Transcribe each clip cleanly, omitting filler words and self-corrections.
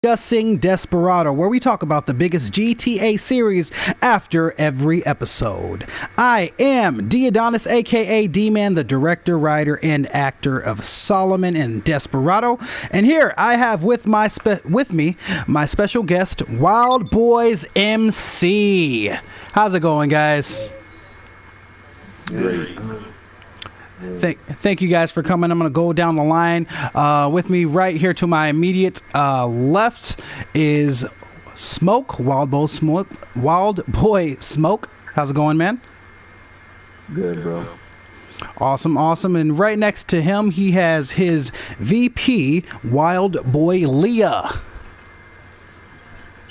discussing Desperado, where we talk about the biggest GTA series after every episode. I am Adonis, aka D-Man, the director, writer, and actor of Solomon and Desperado. And here I have with me my special guest, Wild Boys MC. How's it going, guys? Great. Thank you guys for coming. I'm going to go down the line. With me right here to my immediate left is Smoke, Wild Boy Smoke. How's it going, man? Good, bro. Awesome. And right next to him, he has his VP, Wild Boy Leah.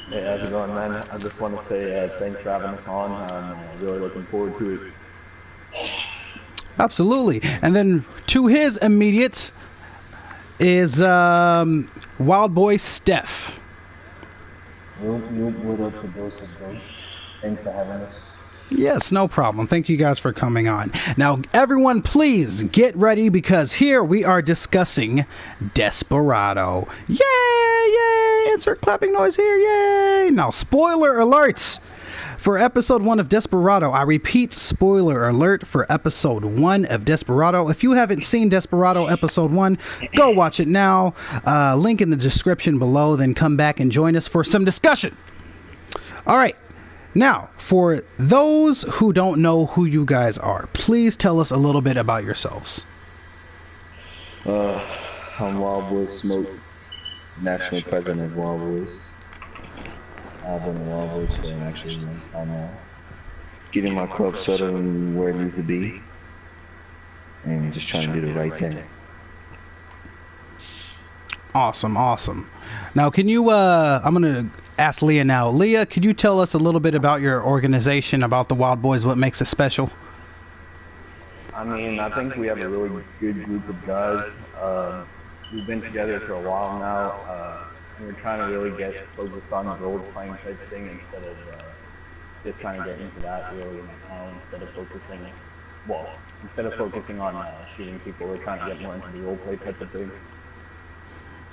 Hey, how's it going, man? I just want to say thanks for having us on. I'm really looking forward to it. Absolutely. And then to his immediate is Wild Boy Steph. What up, the doses, bro? Thanks for having us. Yes, no problem. Thank you guys for coming on. Now, everyone, please get ready because here we are discussing Desperado. Yay! Insert clapping noise here. Yay! Now, spoiler alerts. For episode 1 of Desperado, I repeat, spoiler alert for episode 1 of Desperado. If you haven't seen Desperado episode 1, go watch it now. Link in the description below, then come back and join us for some discussion. All right. Now, for those who don't know who you guys are, please tell us a little bit about yourselves. I'm Wild Boy Smoke, National President of Wild Boys. I've been a Wild Boys fan actually. I'm getting my club settled where it needs to be, and just trying to do the right thing. Awesome. Now, can you, I'm going to ask Leah now. Leah, could you tell us a little bit about your organization, about the Wild Boys, what makes it special? I mean, I think we have a really good group of guys. We've been together for a while now. And we're trying to really get focused on the role-playing type thing instead of just trying to get into that really now instead of focusing on shooting people. We're trying to get more into the role-play type of thing.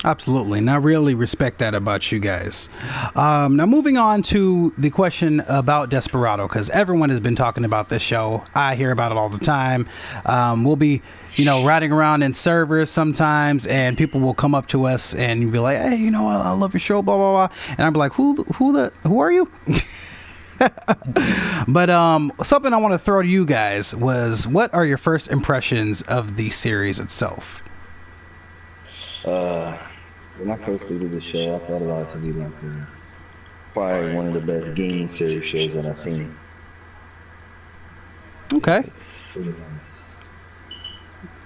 Absolutely, and I really respect that about you guys. Now, moving on to the question about Desperado, because everyone has been talking about this show. I hear about it all the time. We'll be, riding around in servers sometimes, and people will come up to us and be like, "Hey, I love your show, blah blah blah," and I'm like, "Who are you?" But something I want to throw to you guys was, what are your first impressions of the series itself? When I first looked at the show, I thought about it to be like probably one of the best gaming series shows that I've seen. Okay. It's pretty nice.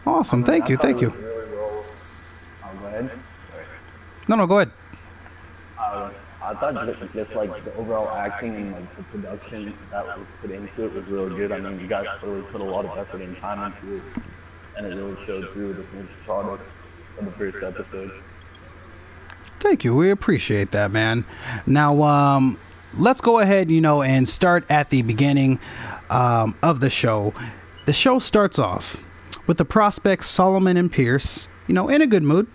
Awesome. Thank you. Go ahead. No, go ahead. I thought just like the overall acting and like the production that was put into it was really good. I mean, you guys really put a lot of effort and time into it, and it really showed through the finished product of the first episode. Thank you. We appreciate that, man. Now, let's go ahead, and start at the beginning of the show. The show starts off with the prospects Solomon and Pierce, in a good mood.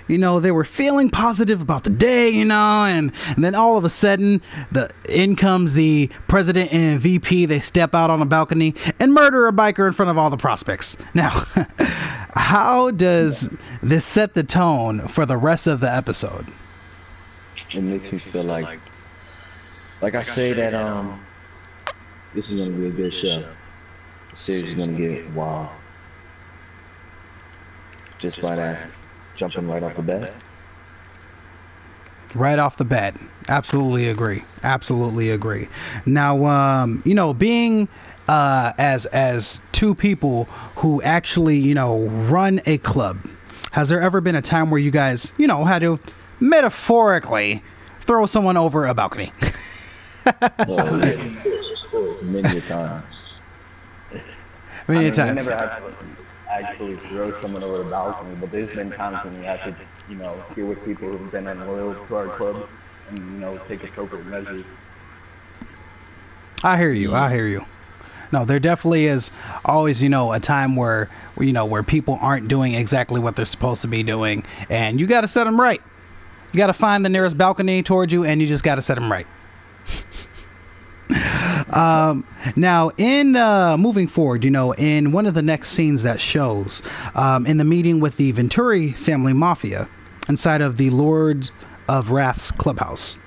They were feeling positive about the day, and then all of a sudden, in comes the president and VP. They step out on a balcony and murder a biker in front of all the prospects. Now, how does this set the tone for the rest of the episode? It makes me feel like I say that this is gonna be a good show. The series is gonna get wild. Just by that, jumping right off the bat. Right off the bat. Absolutely agree. Now, being as two people who actually, run a club, has there ever been a time where you guys, had to metaphorically throw someone over a balcony? Oh, yeah. Many times. Many times. We never had to actually throw someone over the balcony, but there's been times when we have to, deal with people who've been unloyal to our club and, take appropriate measures. I hear you. No, there definitely is always, a time where people aren't doing exactly what they're supposed to be doing, and you got to set them right. You got to find the nearest balcony towards you, and you just got to set them right. Now, in moving forward, in one of the next scenes that shows, in the meeting with the Venturi family mafia inside of the Lord of Wrath's clubhouse,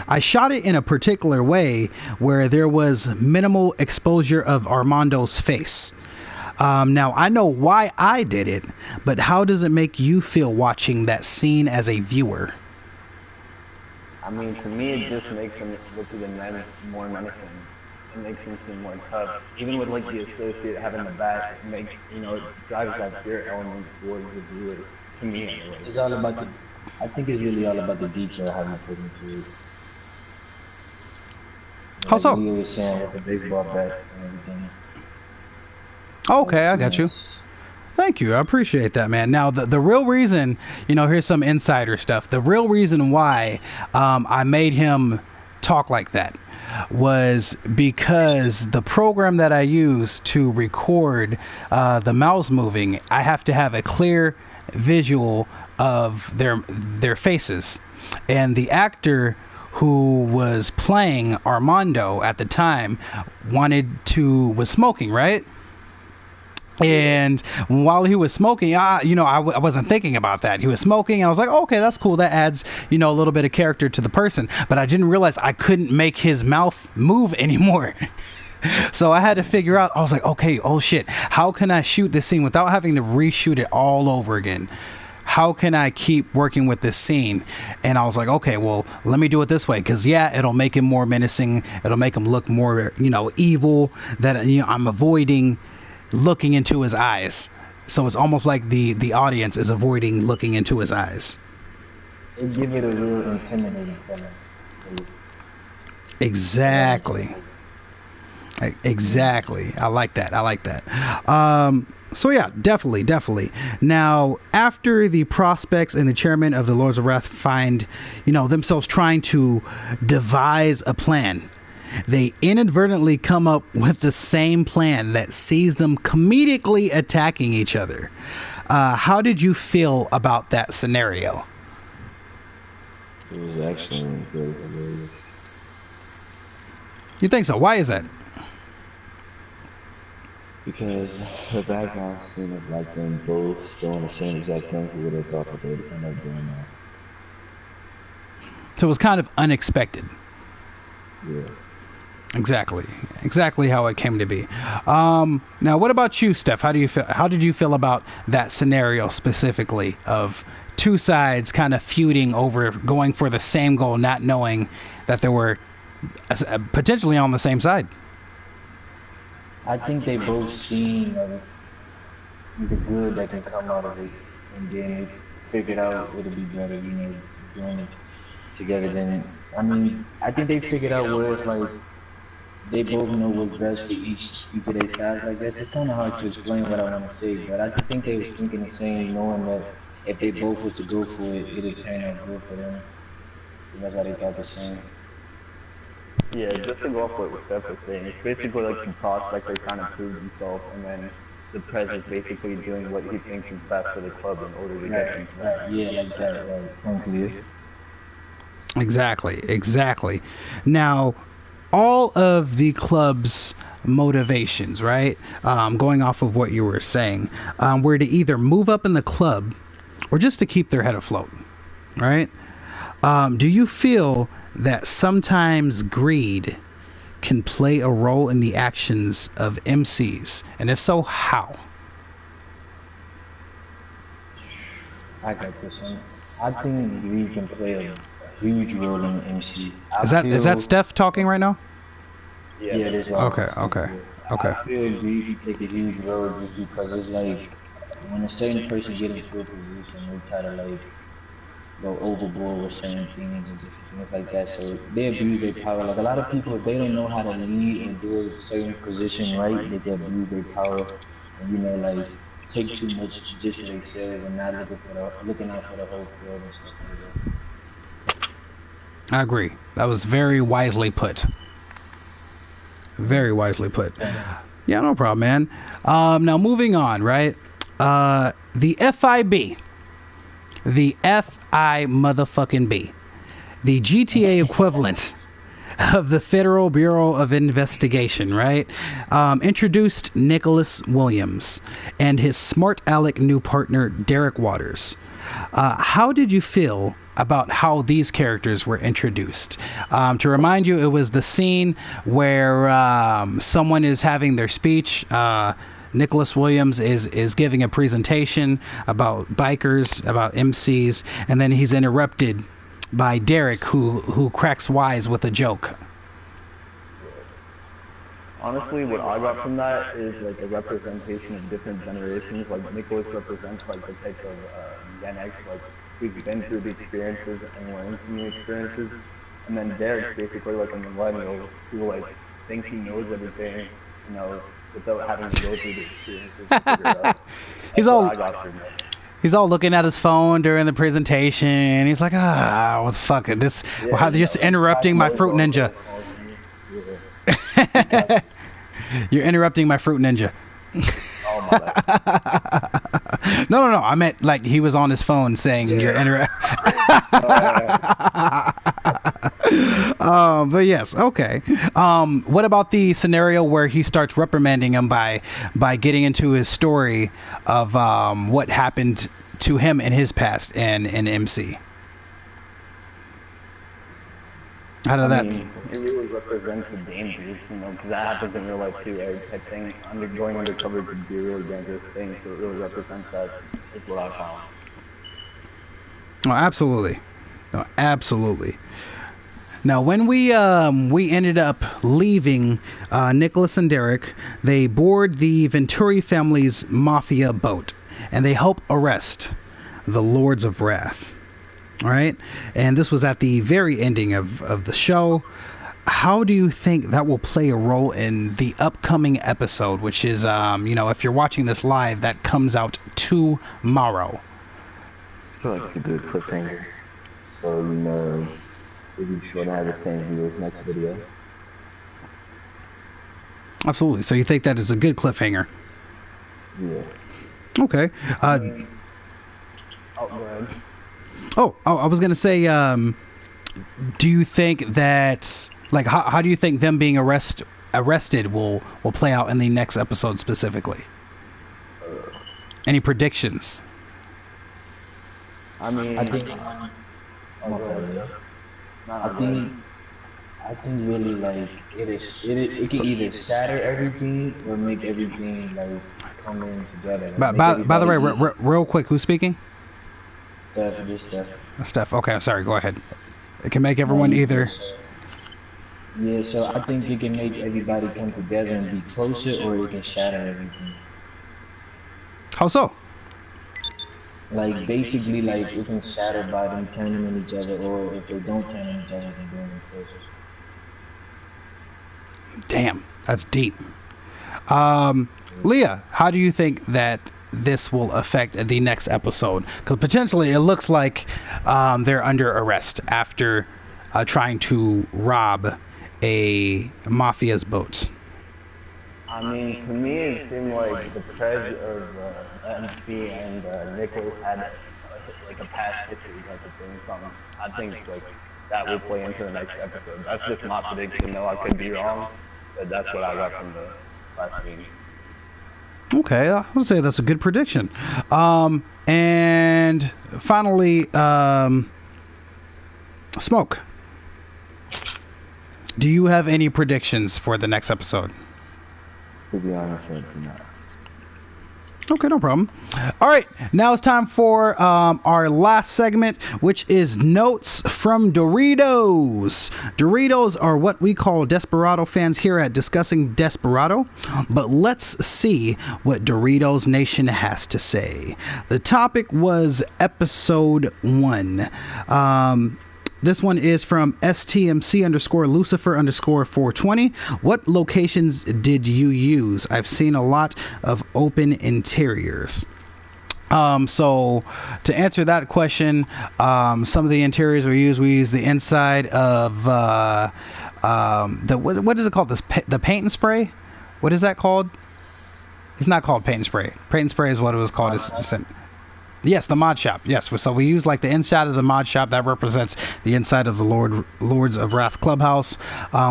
I shot it in a particular way where there was minimal exposure of Armando's face. Now, I know why I did it, but how does it make you feel watching that scene as a viewer? I mean, to me, it just makes him look even more menacing. It makes him seem more tough. Even with like the associate having the bat, it makes, it drives that fear element towards the viewers. To me, anyway. It's all about the. I think it's really all about the detail how you put into it. How so? Like Leo was saying with the baseball bat and everything. Okay, I got you. Thank you. I appreciate that, man. Now, the real reason, here's some insider stuff. The real reason why I made him talk like that was because the program that I use to record the mouths moving, I have to have a clear visual of their faces. And the actor who was playing Armando at the time was smoking, right? And while he was smoking, I wasn't thinking about that. He was smoking, and I was like, okay, that's cool. That adds, a little bit of character to the person. But I didn't realize I couldn't make his mouth move anymore. So I had to figure out, I was like, okay, oh shit, how can I shoot this scene without having to reshoot it all over again? How can I keep working with this scene? And I was like, okay, well, let me do it this way. Because, it'll make him more menacing. It'll make him look more, evil. That, I'm avoiding looking into his eyes. So it's almost like the audience is avoiding looking into his eyes. It give it a real intimidating feeling. Exactly. I like that. So yeah, definitely. Now, after the prospects and the chairman of the Lords of Wrath find, themselves trying to devise a plan, they inadvertently come up with the same plan that sees them comedically attacking each other. How did you feel about that scenario? It was actually very hilarious. You think so? Why is that? Because the background seemed like them both doing the same exact thing, who would have thought that they'd end up doing that. So it was kind of unexpected. Yeah. Exactly how it came to be. Now, what about you, Steph? How did you feel about that scenario specifically of two sides kind of feuding over going for the same goal, not knowing that they were potentially on the same side? I think they both seen the good that can come out of it, and then they figured out it'll be better, doing it together. I think they figured out where it's like they both know what's best for each of their sides. I guess it's kind of hard to explain what I want to say, but I think they was thinking the same, knowing that if they both was to go for it, it'd turn out good for them. So that's why they thought the same. Yeah, just to go off what Steph was saying, it's basically like the prospects are trying to prove themselves, and then the president's basically doing what he thinks is best for the club in order to get things back. Yeah, like that, right. Unclear. Exactly. Now, all of the club's motivations, right, going off of what you were saying, were to either move up in the club or just to keep their head afloat, right? Do you feel that sometimes greed can play a role in the actions of MCs? And if so, how? I got this one. I think greed can play a huge role in MC. Is that Steph talking right now? Yeah, it is. Okay. I feel greed can take a huge role just because it's like when a certain person get into a position, they try to like go overboard with certain things and different things like that. So they abuse their power. Like a lot of people, if they don't know how to lead and do a certain position right, they can abuse their power and like take too much just for themselves and not looking out for the whole club and stuff like that. I agree. That was very wisely put. Very wisely put. Yeah, no problem, man. Now moving on, right? The FIB. the FI motherfucking B, the GTA equivalent of the Federal Bureau of Investigation, right? Introduced Nicholas Williams and his smart aleck new partner, Derek Waters. How did you feel about how these characters were introduced? To remind you, it was the scene where someone is having their speech. Nicholas Williams is giving a presentation about bikers, about MCs, and then he's interrupted by Derek, who cracks wise with a joke. Honestly, what I got from that is like a representation of different generations. Like Nicholas represents like the type of Gen X, like who's been through the experiences and learned from the experiences. And then Derek's basically like a millennial who like thinks he knows everything, you know, without having to go through the experiences to figure it out. He's That's all what I got from it. He's all looking at his phone during the presentation, and he's like, what the fuck? This, Yeah, they're just interrupting my Fruit Ninja. You're interrupting my Fruit Ninja. Oh my God. No. I meant like he was on his phone saying you're interrupting. But yes, okay. What about the scenario where he starts reprimanding him by getting into his story of what happened to him in his past in MC? How did that? It really represents the dangers, you know, because that happens in real life too, right? Type thing. Going undercover could be a really dangerous thing, so it really represents that. Is what I found. Oh, absolutely. No, absolutely. Now, when we ended up leaving Nicholas and Derek, they board the Venturi family's mafia boat, and they help arrest the Lords of Wrath. All right, and this was at the very ending of the show. How do you think that will play a role in the upcoming episode, which is, if you're watching this live, that comes out tomorrow? I feel like it's a good cliffhanger. So, we'll be sure to have the same viewers next video. Absolutely. So you think that is a good cliffhanger? Yeah. Okay. Oh, go ahead. I was gonna say, do you think that, like, how do you think them being arrested will play out in the next episode specifically? Any predictions? I mean, I think really like it can either shatter everything or make everything like come in together. Like, By the way, real quick, who's speaking? Steph. Okay, I'm sorry. Go ahead. It can make everyone either. Yeah, so I think it can make everybody come together and be closer, or it can shatter everything. How so? Like basically, like it can shatter by them turning on each other, or if they don't turn on each other, then going closer. Damn, that's deep. Leah, how do you think that this will affect the next episode? Because potentially it looks like they're under arrest after trying to rob a mafia's boat. I mean, to me, it seemed like the Prez of MC and Nicholas had like a past history type of thing. Something. I think like that will play into the next episode. That's just my prediction, though. I could be wrong, but that's what I got from the last scene. Okay, I would say that's a good prediction. And finally, Smoke. Do you have any predictions for the next episode? To be honest, I do not. Okay, no problem. All right, now it's time for our last segment, which is Notes from Doritos. Doritos are what we call Desperado fans here at Discussing Desperado, but let's see what Doritos Nation has to say. The topic was Episode 1. This one is from STMC_Lucifer_420. What locations did you use? I've seen a lot of open interiors. So to answer that question, some of the interiors we used the inside of what is it called? The paint and spray? What is that called? It's not called paint and spray. Paint and spray is what it was called. Yes, the mod shop. Yes, so we use like the inside of the mod shop that represents the inside of the Lords of Wrath clubhouse.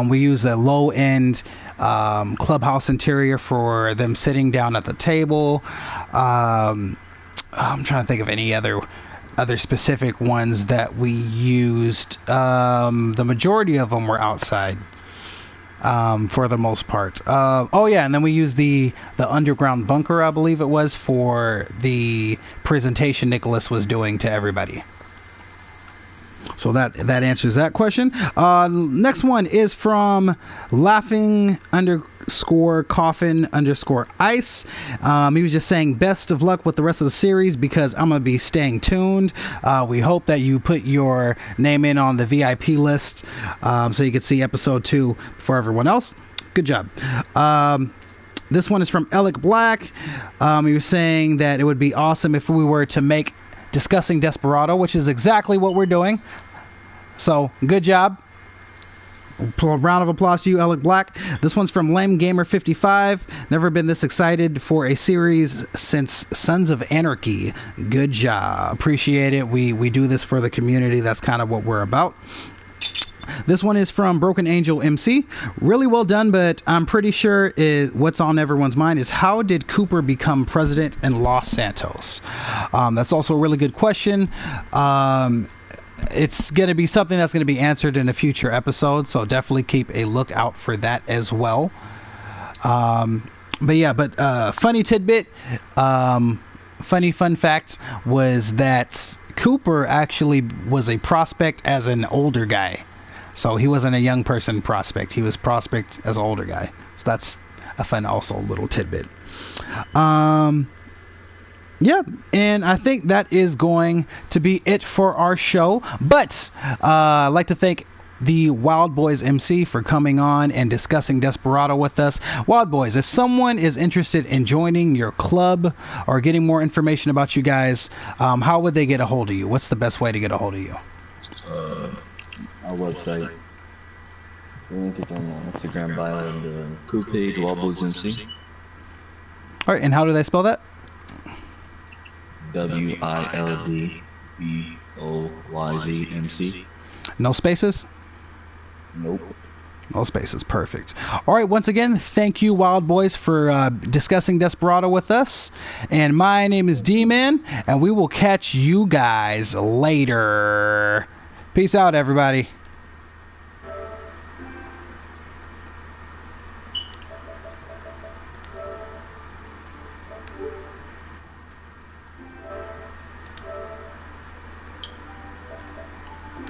We use a low end clubhouse interior for them sitting down at the table. I'm trying to think of any other specific ones that we used. The majority of them were outside. For the most part. And then we used the underground bunker, I believe it was, for the presentation Nicholas was doing to everybody. So that answers that question. Next one is from laughing_coffin_ice. He was just saying best of luck with the rest of the series because I'm going to be staying tuned. We hope that you put your name in on the VIP list so you can see episode 2 for everyone else. Good job. This one is from Alec Black. He was saying that it would be awesome if we were to make discussing Desperado, which is exactly what we're doing. So, good job. Round of applause to you, Alec Black. This one's from Lame Gamer 55. Never been this excited for a series since Sons of Anarchy. Good job. Appreciate it. We do this for the community. That's kind of what we're about. This one is from Broken Angel MC. Really well done, but I'm pretty sure what's on everyone's mind is how did Cooper become president in Los Santos? That's also a really good question. It's going to be something that's going to be answered in a future episode, so definitely keep a lookout for that as well. Funny tidbit, funny fun fact was that Cooper actually was a prospect as an older guy. So he wasn't a young person prospect. He was prospect as an older guy. So that's a fun also little tidbit. Yeah, and I think that is going to be it for our show. But I'd like to thank the Wild Boys MC for coming on and discussing Desperado with us. Wild Boys, if someone is interested in joining your club or getting more information about you guys, how would they get a hold of you? What's the best way to get a hold of you? Our website. The link is on the Instagram bio and the crew page, Wild Boys MC. Alright, and how do they spell that? WILDBOYZMC. No spaces? Nope. No spaces. Perfect. Alright, once again, thank you, Wild Boys, for discussing Desperado with us. And my name is D-Man, and we will catch you guys later. Peace out, everybody.